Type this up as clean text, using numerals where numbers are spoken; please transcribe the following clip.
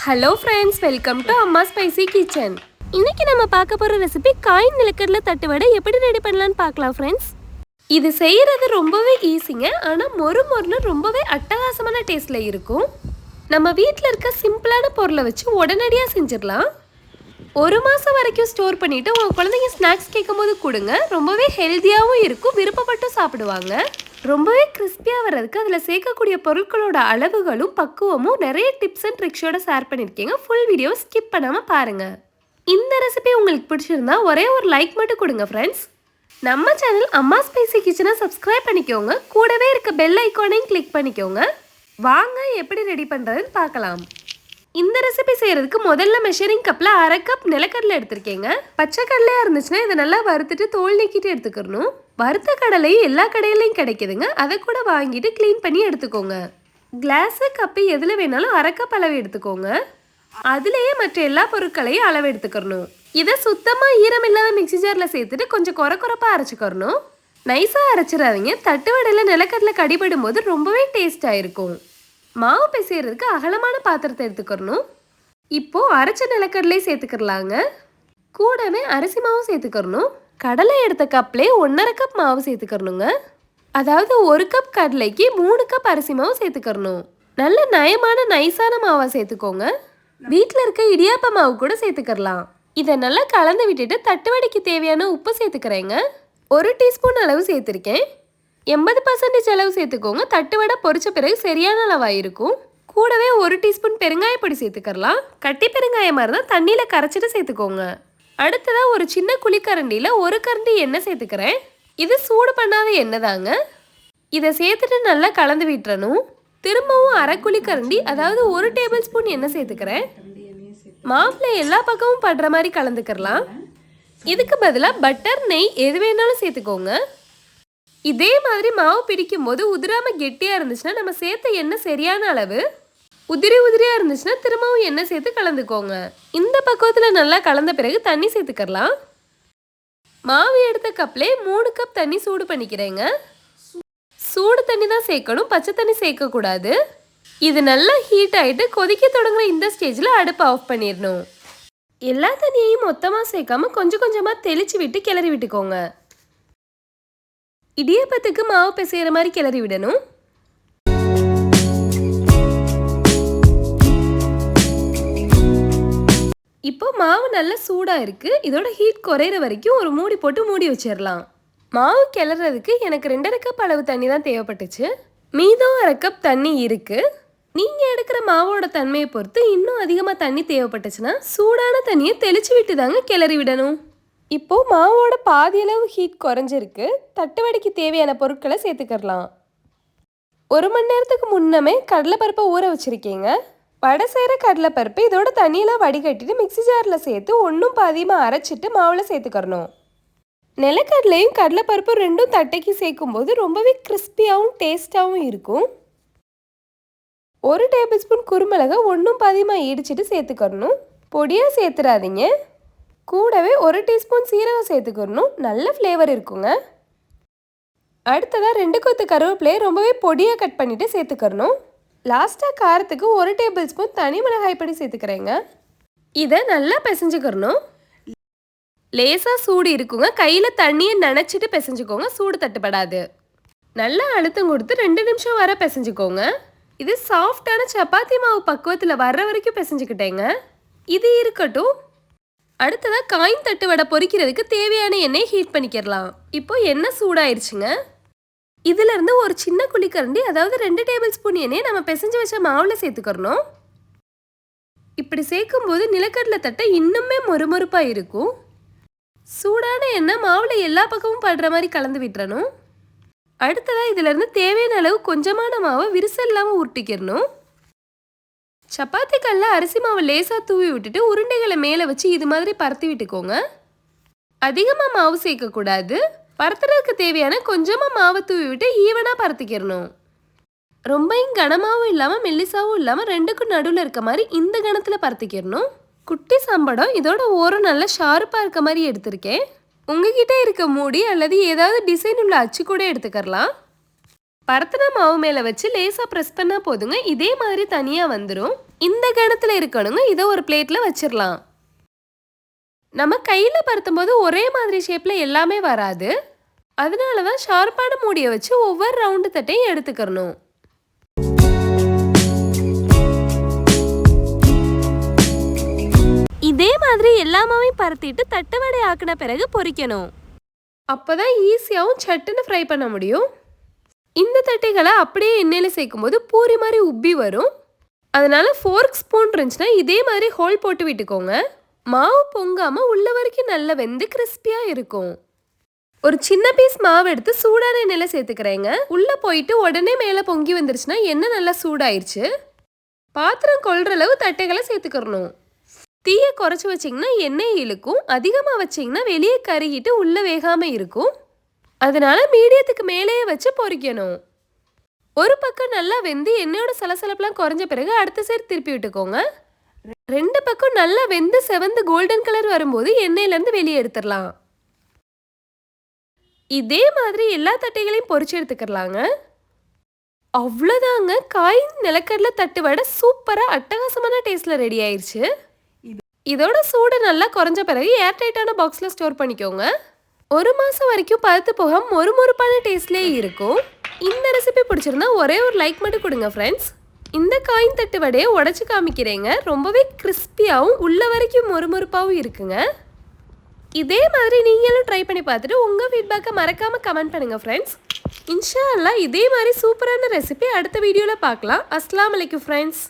Hello friends, welcome to அம்மா spicy kitchen. இன்னைக்கு நம்ம பார்க்க போகிற ரெசிபி காயின் நிலக்கடலை தட்டு வடை எப்படி ரெடி பண்ணலான்னு பார்க்கலாம் ஃப்ரெண்ட்ஸ். இது செய்கிறது ரொம்பவே ஈஸிங்க, ஆனால் மொறுன்னு ரொம்பவே அட்டகாசமான டேஸ்ட்டில் இருக்கும். நம்ம வீட்டில் இருக்க சிம்பிளான பொருளை வச்சு உடனடியாக செஞ்சிடலாம். 1 மாதம் வரைக்கும் ஸ்டோர் பண்ணிவிட்டு உங்கள் குழந்தைங்க ஸ்நாக்ஸ் கேட்கும் போது கொடுங்க. ரொம்பவே ஹெல்த்தியாகவும் இருக்கும், விருப்பப்பட்டு சாப்பிடுவாங்க. ரொம்பவே கிறிஸ்பியாக வர்றதுக்கு அதில் சேர்க்கக்கூடிய பொருட்களோட அளவுகளும் பக்குவமும் நிறைய டிப்ஸ் அண்ட் ட்ரிக்ஸோட ஷேர் பண்ணியிருக்கீங்க. ஃபுல் வீடியோ ஸ்கிப் பண்ணாமல் பாருங்கள். இந்த ரெசிபி உங்களுக்கு பிடிச்சிருந்தா ஒரே ஒரு லைக் மட்டும் கொடுங்க ஃப்ரெண்ட்ஸ். நம்ம சேனல் அம்மா ஸ்பைசி கிச்சனை சப்ஸ்கிரைப் பண்ணிக்கோங்க. கூடவே இருக்க பெல் ஐக்கானையும் கிளிக் பண்ணிக்கோங்க. வாங்க எப்படி ரெடி பண்ணுறதுன்னு பார்க்கலாம். இந்த ரெசிபி செய்கிறதுக்கு முதல்ல மெஷரிங் கப்பில் 1/2 கப் நிலக்கடலை எடுத்திருக்கேங்க. பச்சை கடலையாக இருந்துச்சுன்னா இதை நல்லா வறுத்துட்டு தோல் நீக்கிட்டு எடுத்துக்கணும். வறுத்த கடலையும் எல்லா கடையிலையும் கிடைக்குதுங்க. அதை கூட வாங்கிட்டு க்ளீன் பண்ணி எடுத்துக்கோங்க. கிளாஸு கப்பு எதில் வேணாலும் 1/2 கப் அளவு எடுத்துக்கோங்க. அதுலேயே மற்ற எல்லா பொருட்களையும் அளவு எடுத்துக்கணும். இதை சுத்தமாக ஈரம் இல்லாத மிக்சி ஜாரில் சேர்த்துட்டு கொஞ்சம் குறப்பாக அரைச்சிக்கணும். நைஸாக அரைச்சிடாதீங்க. தட்டு வடையில் நிலக்கடலை கடிபடும் போது ரொம்பவே டேஸ்டாக இருக்கும். மாவு பிசைறதுக்கு அகலமான பாத்திரத்தை எடுத்துக்கணும். இப்போது அரைச்ச நிலக்கடலை சேர்த்துக்கலாங்க. கூடவே அரிசி மாவும் சேர்த்துக்கணும். கடலை எடுத்த கப்லேயே 1/2 கப் மாவு சேர்த்துக்கணுங்க. அதாவது 1 கப் கடலைக்கு 3 கப் அரிசி மாவு சேர்த்துக்கணும். நல்ல நயமான நைஸான மாவை சேர்த்துக்கோங்க. வீட்டில் இருக்க இடியாப்ப மாவு கூட சேர்த்துக்கலாம். இதை நல்லா கலந்து விட்டுட்டு தட்டுவடைக்கு தேவையான உப்பு சேர்த்துக்கிறேங்க. 1 டீஸ்பூன் அளவு சேர்த்துருக்கேன். 80% அளவு சேர்த்துக்கோங்க. தட்டு வடை பொரிச்ச பிறகு சரியான அளவாக இருக்கும். கூடவே 1 டீஸ்பூன் பெருங்காயப்பொடி சேர்த்துக்கலாம். கட்டி பெருங்காயமாக இருந்தால் தண்ணியில் கரைச்சிட்டு சேர்த்துக்கோங்க. அடுத்ததாக ஒரு சின்ன குழிக்கரண்டியில் 1 கரண்டி எண்ணெய் சேர்த்துக்கிறேன். இது சூடு பண்ணாத எண்ணெய் தாங்க. இதை சேர்த்துட்டு நல்லா கலந்து விட்டுறணும். திரும்பவும் 1/2 குழிக்கரண்டி, அதாவது 1 டேபிள் ஸ்பூன் எண்ணெய் சேர்த்துக்கிறேன். மாவில் எல்லா பக்கமும் படுற மாதிரி கலந்துக்கிறலாம். இதுக்கு பதிலாக பட்டர், நெய் எது வேணாலும் சேர்த்துக்கோங்க. இதே மாதிரி மாவு பிடிக்கும் போது உதிராமல் கெட்டியாக இருந்துச்சுன்னா நம்ம சேர்த்த எண்ணெய் சரியான அளவு. உதிரியாக இருந்துச்சுன்னா திரும்பவும் எண்ணெய் சேர்த்து கலந்துக்கோங்க. இந்த பக்குவத்தில் நல்லா கலந்த பிறகு தண்ணி சேர்த்துக்கலாம். மாவு எடுத்த கப்லேயே 3 கப் தண்ணி சூடு பண்ணிக்கிறேங்க. சூடு தண்ணி தான் சேர்க்கணும், பச்சை தண்ணி சேர்க்கக்கூடாது. இது நல்லா ஹீட் ஆகிட்டு கொதிக்க தொடங்குற இந்த ஸ்டேஜில் அடுப்பை ஆஃப் பண்ணிடணும். எல்லா தண்ணியையும் மொத்தமாக சேர்க்காம கொஞ்சம் கொஞ்சமாக தெளித்து விட்டு கிளறி விட்டுக்கோங்க. இடியாப்பத்துக்கு மாவு பிசைகிற மாதிரி கிளறி விடணும். இப்போ மாவு நல்லா சூடாக இருக்குது. இதோட ஹீட் குறையிற வரைக்கும் ஒரு மூடி போட்டு மூடி வச்சிடலாம். மாவு கிளறதுக்கு எனக்கு 2.5 கப் அளவு தண்ணி தான் தேவைப்பட்டுச்சு. மீதம் 1/2 கப் தண்ணி இருக்குது. நீங்கள் எடுக்கிற மாவோட தன்மையை பொறுத்து இன்னும் அதிகமாக தண்ணி தேவைப்பட்டுச்சுன்னா சூடான தண்ணியை தெளித்து விட்டு தாங்க கிளறி விடணும். இப்போது மாவோட பாதி அளவு ஹீட் குறைஞ்சிருக்கு. தட்டுவடைக்கு தேவையான பொருட்களை சேர்த்துக்கலாம். 1 மணி நேரத்துக்கு முன்னமே கடலைப்பருப்பை ஊற வச்சுருக்கீங்க. வடை செய்கிற கடலைப்பருப்பு இதோட தண்ணியெல்லாம் வடிகட்டிட்டு மிக்சி ஜாரில் சேர்த்து 1 பாதியமாக அரைச்சிட்டு மாவில் சேர்த்துக்கணும். நிலக்கடலையும் கடலைப்பருப்பும் ரெண்டும் தட்டைக்கு சேர்க்கும்போது ரொம்பவே கிறிஸ்பியாகவும் டேஸ்ட்டாகவும் இருக்கும். 1 டேபிள் ஸ்பூன் குருமிளகை 1 பாதியமாக இடிச்சிட்டு சேர்த்துக்கணும். பொடியாக சேர்த்துடாதீங்க. கூடவே 1 டீஸ்பூன் சீரகம் சேர்த்துக்கணும். நல்ல ஃப்ளேவர் இருக்குங்க. அடுத்ததாக 2 கொத்து கருவேப்பிலையை ரொம்பவே பொடியாக கட் பண்ணிவிட்டு சேர்த்துக்கணும். லாஸ்ட்டாக காரத்துக்கு 1 டேபிள் ஸ்பூன் தனி மிளகாய் பொடி சேர்த்துக்கிறேங்க. இதை நல்லா பிசைஞ்சுக்கணும். லேசாக சூடு இருக்குங்க. கையில் தண்ணியை நனைச்சிட்டு பிசைஞ்சுக்கோங்க, சூடு தட்டுப்படாது. நல்லா அழுத்தம் கொடுத்து 2 நிமிஷம் வர பிசைஞ்சுக்கோங்க. இது சாஃப்டான சப்பாத்தி மாவு பக்குவத்தில் வர்ற வரைக்கும் பிசைஞ்சுக்கிட்டேங்க. இது இருக்கட்டும். அடுத்ததாக காயின் தட்டு வடை பொரிக்கிறதுக்கு தேவையான எண்ணெய் ஹீட் பண்ணிக்கிறலாம். இப்போ எண்ணெய் சூடாயிருச்சுங்க. இதிலேருந்து ஒரு சின்ன குழிக்கரண்டி, அதாவது 2 டேபிள் ஸ்பூன் எண்ணெயை நம்ம பிசைஞ்சு வச்ச மாவில் சேர்த்துக்கணும். இப்படி சேர்க்கும்போது நிலக்கடலை தட்டை இன்னுமே மொறுமொறுப்பாக இருக்கும். சூடான எண்ணெய் மாவில் எல்லா பக்கமும் படுற மாதிரி கலந்து விட்டுறணும். அடுத்ததாக இதிலேருந்து தேவையான அளவு கொஞ்சமான மாவை விரிசல் இல்லாமல் உருட்டிக்கிறணும். சப்பாத்தி கல்லில் அரிசி மாவை லேசாக தூவி விட்டுட்டு உருண்டைகளை மேலே வச்சு இது மாதிரி பரத்தி விட்டுக்கோங்க. அதிகமாக மாவு சேர்க்கக்கூடாது. பரத்துறதுக்கு தேவையான கொஞ்சமாக மாவை தூவி விட்டு ஈவனாக பரத்திக்கிறணும். ரொம்பவும் கனமாகவும் இல்லாமல் மெல்லிசாவும் இல்லாமல் ரெண்டுக்கும் நடுவில் இருக்க மாதிரி இந்த கணத்தில் பரத்திக்கிறணும். குட்டி சம்படம் இதோட ஓரம் நல்லா ஷார்ப்பாக இருக்க மாதிரி எடுத்திருக்கேன். உங்ககிட்ட இருக்க மூடி அல்லது ஏதாவது டிசைன் உள்ள அச்சு கூட எடுத்துக்கலாம். பரத்தின மாவு மேலே வச்சு லேசாக ப்ரெஸ் பண்ணால் போதுங்க. இதே மாதிரி தனியாக வந்துடும். இந்த கணத்தில் இருக்கணுங்க. இதை ஒரு பிளேட்டில் வச்சிடலாம். நம்ம கையில் பருத்தும் போது ஒரே மாதிரி ஷேப்பில் எல்லாமே வராது. அதனால தான் ஷார்ப்பான மூடியை வச்சு ஒவ்வொரு ரவுண்டு தட்டையும் எடுத்துக்கிறணும். இதே மாதிரி எல்லாமே பருத்திட்டு தட்டு வடை ஆக்கின பிறகு பொரிக்கணும். அப்போதான் ஈஸியாகவும் சட்டுன்னு ஃப்ரை பண்ண முடியும். இந்த தட்டைகளை அப்படியே எண்ணெயில் சேர்க்கும் போது பூரி மாதிரி உப்பி வரும். அதனால ஃபோர்க் ஸ்பூன் இருந்துச்சுன்னா இதே மாதிரி ஹோல் போட்டு விட்டுக்கோங்க. மாவு பொங்காமல் உள்ள வரைக்கும் நல்லா வெந்து கிறிஸ்பியாக இருக்கும். ஒரு சின்ன பீஸ் மாவு எடுத்து சூடான எண்ணெயில் சேர்த்துக்கிறேங்க. உள்ளே போயிட்டு உடனே மேலே பொங்கி வந்துருச்சுன்னா எண்ணெய் நல்லா சூடாயிருச்சு. பாத்திரம் கொள்கிற அளவு தட்டைகளை சேர்த்துக்கிறணும். தீயை குறைச்சி வச்சிங்கன்னா எண்ணெய் இழுக்கும். அதிகமாக வச்சிங்கன்னா வெளியே கருகிட்டு உள்ளே வேகாமல் இருக்கும். அதனால மீடியத்துக்கு மேலேயே வச்சு பொரிக்கணும். ஒரு பக்கம் நல்லா வெந்து எண்ணெயோட சலசலப்பெல்லாம் குறைஞ்ச பிறகு அடுத்த சைடு திருப்பி விட்டுக்கோங்க. 2 பக்கம் நல்லா வெந்து செவந்து கோல்டன் கலர் வரும்போது எண்ணெயிலேருந்து வெளியே எடுத்துடலாம். இதே மாதிரி எல்லா தட்டைகளையும் பொரிச்சு எடுத்துக்கலாங்க. அவ்வளோதாங்க, காய் நிலக்கடலை தட்டு வடை சூப்பராக அட்டகாசமான டேஸ்ட்டில் ரெடி ஆயிடுச்சு. இதோட சூடு நல்லா குறைஞ்ச பிறகு ஏர்டைட்டான பாக்ஸில் ஸ்டோர் பண்ணிக்கோங்க. 1 மாதம் வரைக்கும் பழுத்து போக மொறுமொறுப்பான டேஸ்ட்லேயே இருக்கும். இந்த ரெசிபி பிடிச்சிருந்தா ஒரே ஒரு லைக் மட்டும் கொடுங்க ஃப்ரெண்ட்ஸ். இந்த காயின் தட்டு வடையை உடச்சி காமிக்கிறேங்க. ரொம்பவே கிறிஸ்பியாகவும் உள்ள வரைக்கும் மொறுமொறுப்பாகவும் இருக்குங்க. இதே மாதிரி நீங்களும் ட்ரை பண்ணி பார்த்துட்டு உங்கள் ஃபீட்பேக்கை மறக்காமல் கமெண்ட் பண்ணுங்கள் ஃப்ரெண்ட்ஸ். இன்ஷா அல்லாஹ் இதே மாதிரி சூப்பரான ரெசிபி அடுத்த வீடியோவில் பார்க்கலாம். அஸ்ஸலாமு அலைக்கும் ஃப்ரெண்ட்ஸ்.